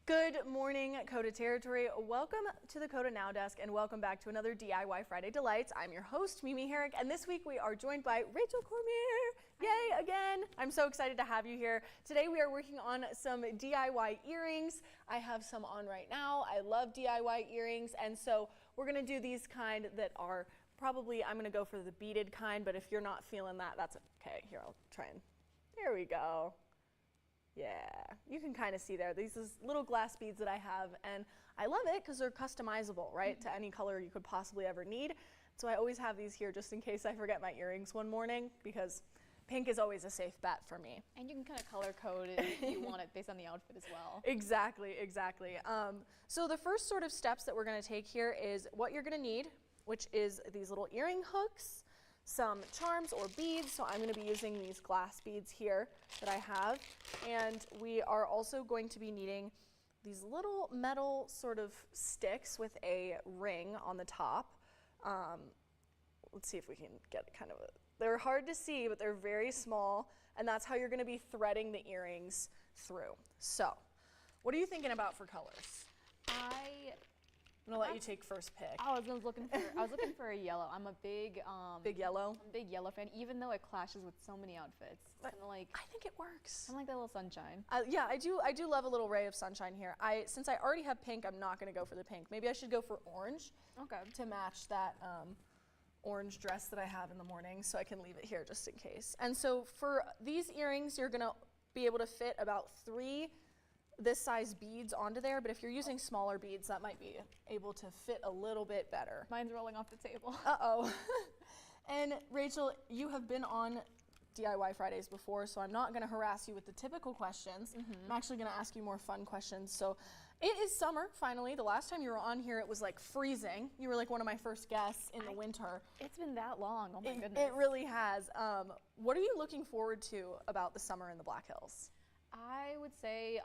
Good morning, KOTA Territory. Welcome to the KOTA Now Desk and welcome back to another DIY Friday Delights. I'm your host, Mimi Herrick, and this week we are joined by Rachel Cormier. Yay, again. I'm so excited to have you here. Today we are working on some DIY earrings. I have some on right now. I love DIY earrings, and so we're gonna do these kind that are probably, I'm gonna go for the beaded kind, but if you're not feeling that, that's okay. Here, I'll try and, there we go. Yeah, you can kind of see there. These is little glass beads that I have, and I love it because they're customizable, right, to any color you could possibly ever need. So I always have these here just in case I forget my earrings one morning, because pink is always a safe bet for me. And you can kind of color code it if you want it based on the outfit as well. Exactly. So the first sort of steps that we're going to take here is what you're going to need, which is these little earring hooks, some charms or beads. So I'm going to be using these glass beads here that I have, and we are also going to be needing these little metal sort of sticks with a ring on the top. Let's see if we can get kind of they're hard to see, but they're very small, and that's how you're going to be threading the earrings through. So what are you thinking about for colors? I'm gonna let you take first pick. I was looking for a yellow. I'm a big yellow. I'm a big yellow fan, even though it clashes with so many outfits. It's kind of like, I think it works. I like that little sunshine. Yeah, I do love a little ray of sunshine here. Since I already have pink, I'm not gonna go for the pink. Maybe I should go for orange. Okay. To match that orange dress that I have in the morning, so I can leave it here just in case. And so for these earrings, you're gonna be able to fit about 3 this size beads onto there, but if you're using smaller beads, that might be able to fit a little bit better. Mine's rolling off the table. Uh-oh. And Rachel, you have been on DIY Fridays before, so I'm not gonna harass you with the typical questions. I'm actually gonna ask you more fun questions. So it is summer, finally. The last time you were on here, it was like freezing. You were like one of my first guests in the winter. It's been that long, oh my goodness. It really has. What are you looking forward to about the summer in the Black Hills? I would say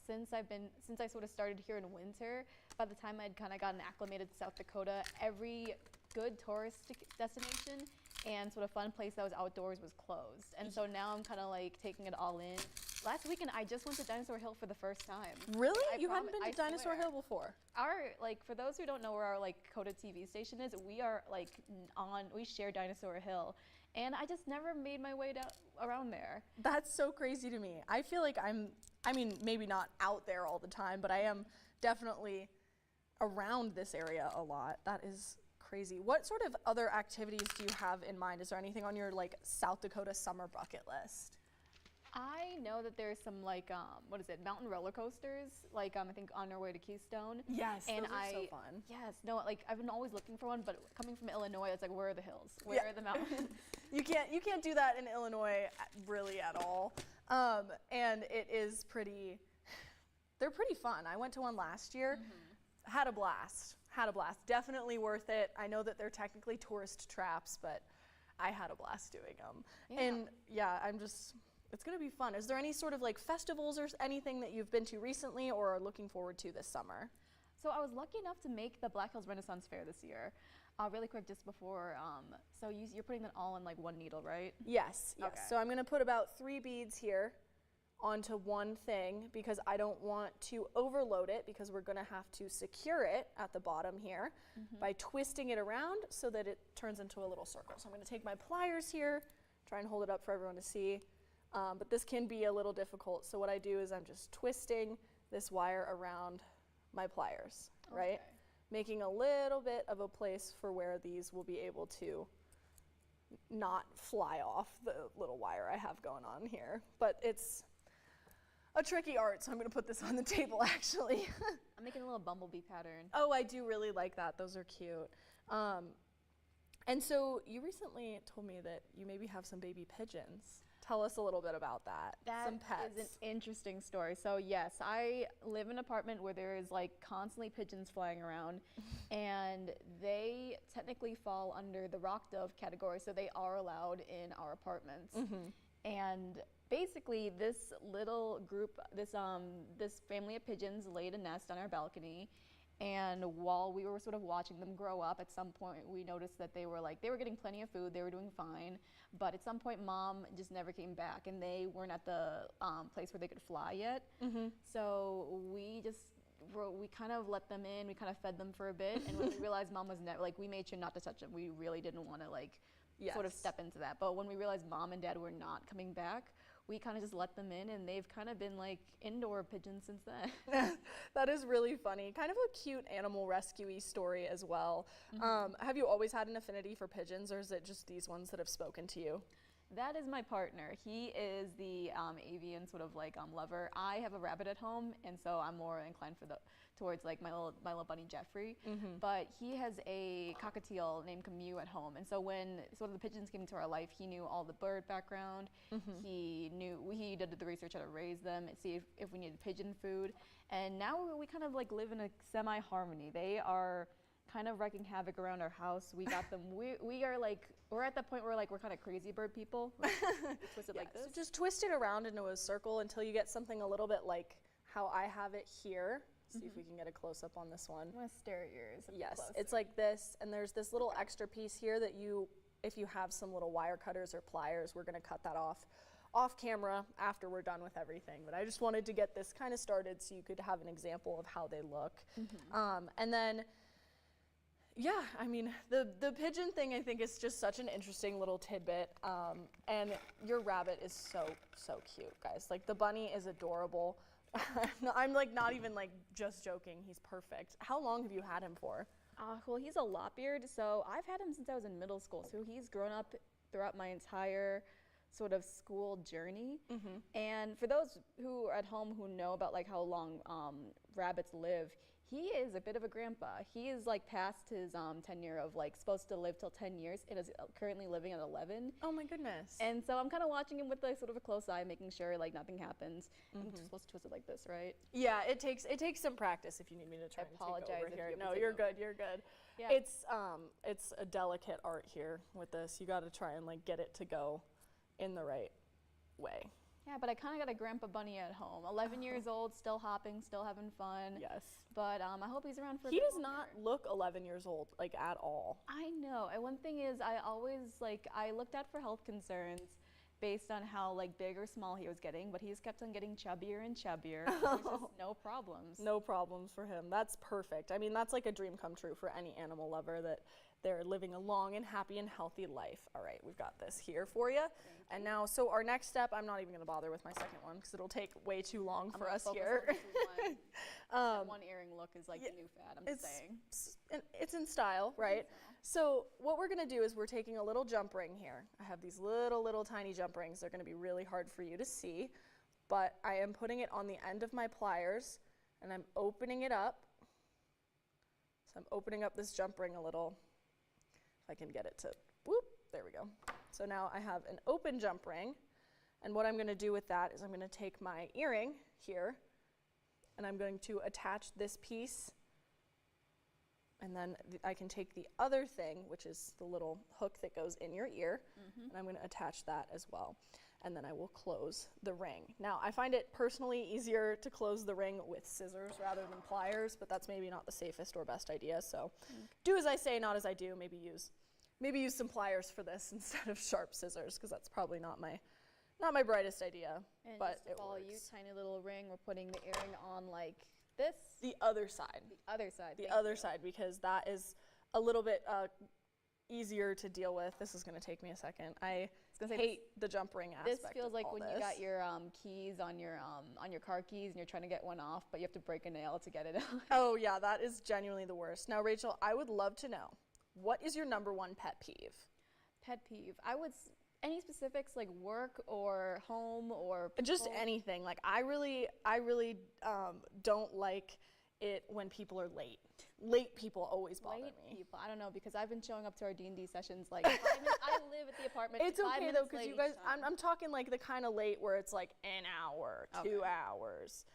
since I sort of started here in winter, by the time I'd kind of gotten acclimated to South Dakota, every good tourist destination and sort of fun place that was outdoors was closed. And so now I'm kind of like taking it all in. Last weekend I just went to Dinosaur Hill for the first time. Really? You hadn't been to Dinosaur Hill before? For those who don't know where our KOTA TV station is, we are we share Dinosaur Hill. And I just never made my way around there. That's so crazy to me. I feel like I mean, maybe not out there all the time, but I am definitely around this area a lot. That is crazy. What sort of other activities do you have in mind? Is there anything on your South Dakota summer bucket list? I know that there's some mountain roller coasters, I think on our way to Keystone. Yes, and those are so fun. Yes, no, I've been always looking for one, but coming from Illinois, it's like, where are the hills? Where are the mountains? You can't do that in Illinois really at all. And it is they're pretty fun. I went to one last year, had a blast. Definitely worth it. I know that they're technically tourist traps, but I had a blast doing them. Yeah. And yeah, it's gonna be fun. Is there any sort of festivals or anything that you've been to recently or are looking forward to this summer? So I was lucky enough to make the Black Hills Renaissance Fair this year. Really quick, just before, so you're putting that all in one needle, right? Yes. Okay. So I'm gonna put about 3 beads here onto one thing because I don't want to overload it because we're gonna have to secure it at the bottom here by twisting it around so that it turns into a little circle. So I'm gonna take my pliers here, try and hold it up for everyone to see. But this can be a little difficult. So what I do is I'm just twisting this wire around my pliers, right? Okay. Making a little bit of a place for where these will be able to not fly off the little wire I have going on here. But it's a tricky art, so I'm gonna put this on the table actually. I'm making a little bumblebee pattern. Oh, I do really like that. Those are cute. And so you recently told me that you maybe have some baby pigeons. Tell us a little bit about that. Some pets. That is an interesting story. So yes, I live in an apartment where there is constantly pigeons flying around and they technically fall under the rock dove category, so they are allowed in our apartments. And basically this little group, this family of pigeons laid a nest on our balcony, And while we were sort of watching them grow up, at some point we noticed that they were getting plenty of food, they were doing fine, but at some point mom just never came back, and they weren't at the place where they could fly yet. So we kind of let them in, we kind of fed them for a bit, and when we realized mom was never, we made sure not to touch them. We really didn't want to sort of step into that. But when we realized mom and dad were not coming back, we kind of just let them in, and they've kind of been indoor pigeons since then. That is really funny. Kind of a cute animal rescue-y story as well. Have you always had an affinity for pigeons, or is it just these ones that have spoken to you? That is my partner. He is the avian sort of lover. I have a rabbit at home, and so I'm more inclined towards my little bunny Jeffrey. But he has a cockatiel named Cormier at home, and so when sort of the pigeons came into our life, he knew all the bird background. He did the research how to raise them and see if we needed pigeon food, and now we kind of live in a semi-harmony. They are kind of wreaking havoc around our house. We got them. We're at the point where we're kind of crazy bird people. We twist it like this. So just twist it around into a circle until you get something a little bit like how I have it here. See if we can get a close up on this one. I'm gonna stare at yours. Yes, it's like this, and there's this little extra piece here that if you have some little wire cutters or pliers, we're gonna cut that off camera after we're done with everything. But I just wanted to get this kind of started so you could have an example of how they look. And then, yeah, I mean, the pigeon thing I think is just such an interesting little tidbit. And your rabbit is so cute, guys. The bunny is adorable. I'm not even just joking. He's perfect. How long have you had him for? Well, he's a lop-eared, so I've had him since I was in middle school. So he's grown up throughout my entire sort of school journey. And for those who are at home who know about how long rabbits live, he is a bit of a grandpa. He is past his tenure of supposed to live till 10 years and is currently living at 11. Oh my goodness. And so I'm kind of watching him with sort of a close eye, making sure nothing happens. I'm supposed to twist it like this, right? Yeah, it takes some practice if you need me to try and take over here. No, you're good. You're good. Yeah. It's a delicate art here with this. You got to try and get it to go in the right way. Yeah, but I kind of got a grandpa bunny at home. 11 years old, still hopping, still having fun. Yes. But I hope he's around for a bit He does longer. not look 11 years old, at all. I know. And one thing is, I always, I looked out for health concerns based on how, big or small he was getting, but he's kept on getting chubbier and chubbier. There's just no problems. No problems for him. That's perfect. I mean, that's a dream come true for any animal lover, that they're living a long and happy and healthy life. All right, we've got this here for you. And now, so our next step, I'm not even going to bother with my second one because it'll take way too long for us here. That one earring look is the new fad, I'm saying. It's in style, right? So what we're going to do is we're taking a little jump ring here. I have these little tiny jump rings. They're going to be really hard for you to see, but I am putting it on the end of my pliers, and I'm opening it up. So I'm opening up this jump ring a little. If I can get it to, whoop, there we go. So now I have an open jump ring, and what I'm going to do with that is I'm going to take my earring here, and I'm going to attach this piece, and then I can take the other thing, which is the little hook that goes in your ear, and I'm going to attach that as well. And then I will close the ring. Now, I find it personally easier to close the ring with scissors rather than pliers, but that's maybe not the safest or best idea. So do as I say, not as I do. Maybe use some pliers for this instead of sharp scissors, because that's probably not my brightest idea. And but just to follow you, tiny little ring, we're putting the earring on this. The other side. The other side. The other side, because that is a little bit easier to deal with. This is going to take me a second. I hate the jump ring aspect. This feels like when you got your keys on your car keys and you're trying to get one off, but you have to break a nail to get it out. Oh yeah, that is genuinely the worst. Now, Rachel, I would love to know, what is your #1 pet peeve? Pet peeve. Any specifics, work or home or people? Just anything. I really don't like it when people are late. Late people always bother me. People, I don't know, because I've been showing up to our D&D sessions I live at the apartment. It's okay though, because you guys, I'm talking the kind of late where it's an hour, 2 hours,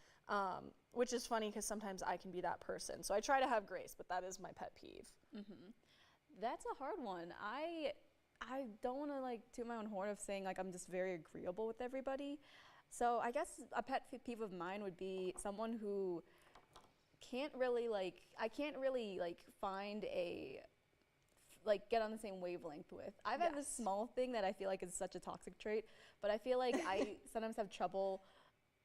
which is funny because sometimes I can be that person. So I try to have grace, but that is my pet peeve. That's a hard one. I don't want to toot my own horn of saying I'm just very agreeable with everybody. So I guess a pet peeve of mine would be someone who can't really find a get on the same wavelength with. I've had this small thing that I feel like is such a toxic trait, but I feel like I sometimes have trouble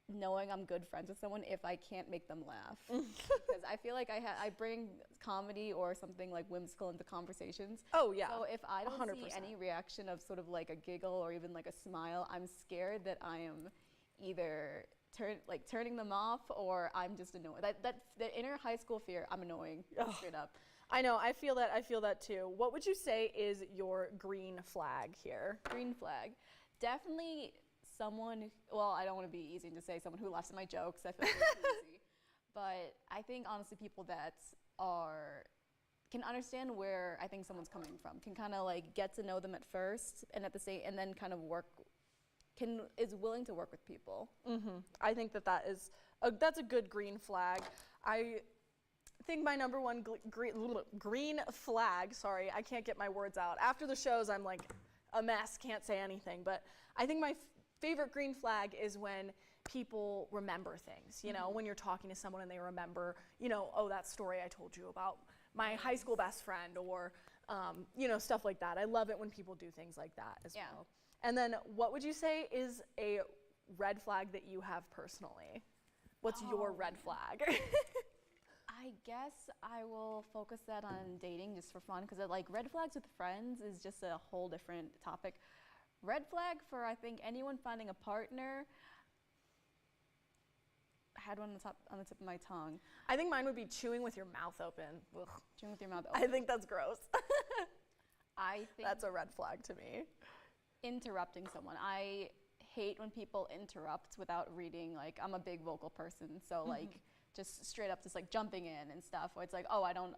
knowing I'm good friends with someone if I can't make them laugh. Because I feel like I bring comedy or something like whimsical into conversations. Oh yeah. So if I don't 100%. see any reaction of sort of like a giggle or even like a smile, I'm scared that I am either turning them off or I'm just annoyed. That's the inner high school fear. I'm annoying, straight up. I know, I feel that too. What would you say is your green flag here? Green flag. Definitely someone, well, I don't want to be easy and just say someone who laughs at my jokes. I feel like it's easy. But I think honestly people that can understand where I think someone's coming from, can kind of like get to know them at first and and then kind of is willing to work with people. I think that's a good green flag. I think my number one green flag, sorry, I can't get my words out. After the shows, I'm like a mess, can't say anything. But I think my favorite green flag is when people remember things, you know, when you're talking to someone and they remember, you know, oh, that story I told you about my high school best friend or, you know, stuff like that. I love it when people do things like that as well. And then what would you say is a red flag that you have personally? What's your red flag? I guess I will focus that on dating just for fun because like red flags with friends is just a whole different topic. Red flag for I think anyone finding a partner. I had one on the tip of my tongue. I think mine would be chewing with your mouth open. Ugh. Chewing with your mouth open. I think that's gross. I think that's a red flag to me. Interrupting someone. I hate when people interrupt without reading. Like I'm a big vocal person, so like just straight up just like jumping in and stuff where it's like, oh, I think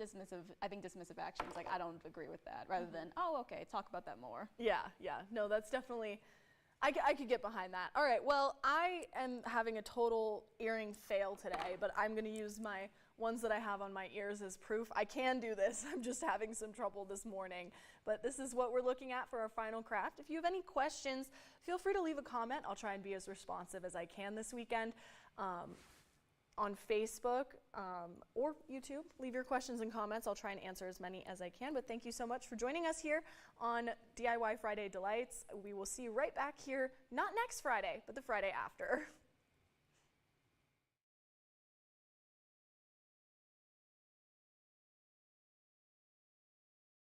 dismissive actions, like I don't agree with that, rather than, oh, okay, talk about that more. Yeah, no, that's definitely, I could get behind that. All right, well, I am having a total earring fail today, but I'm gonna use my ones that I have on my ears as proof. I can do this, I'm just having some trouble this morning, but this is what we're looking at for our final craft. If you have any questions, feel free to leave a comment. I'll try and be as responsive as I can this weekend. On Facebook or YouTube. Leave your questions and comments. I'll try and answer as many as I can, but thank you so much for joining us here on DIY Friday Delights. We will see you right back here, not next Friday, but the Friday after.